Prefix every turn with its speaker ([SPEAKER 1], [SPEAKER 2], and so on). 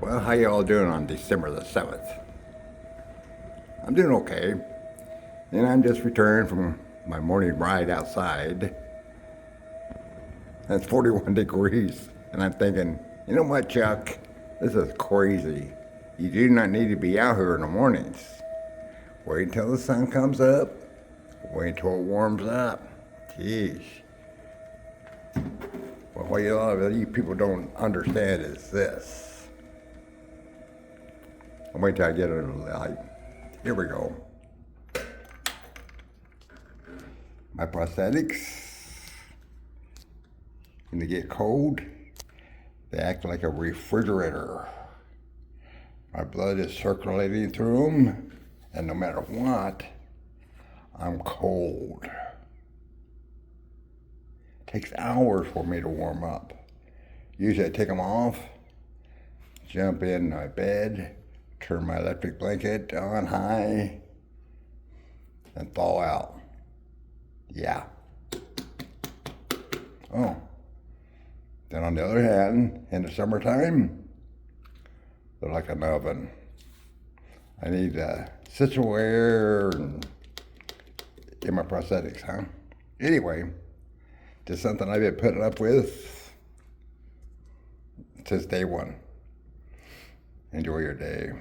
[SPEAKER 1] Well, how you all doing on December the 7th? I'm doing okay. And I'm just returning from my morning ride outside. And it's 41 degrees. And I'm thinking, you know what, Chuck? This is crazy. You do not need to be out here in the mornings. Wait until the sun comes up. Wait until it warms up. Jeez. Well, what a lot of you people don't understand is this. I'll wait till I get under the light. Here we go. My prosthetics, when they get cold, they act like a refrigerator. My blood is circulating through them, and no matter what, I'm cold. It takes hours for me to warm up. Usually I take them off, jump in my bed, turn my electric blanket on high, and thaw out. Yeah. Oh. Then on the other hand, in the summertime, they're like an oven. I need Situate and in my prosthetics, huh? Anyway, just something I've been putting up with since day one. Enjoy your day.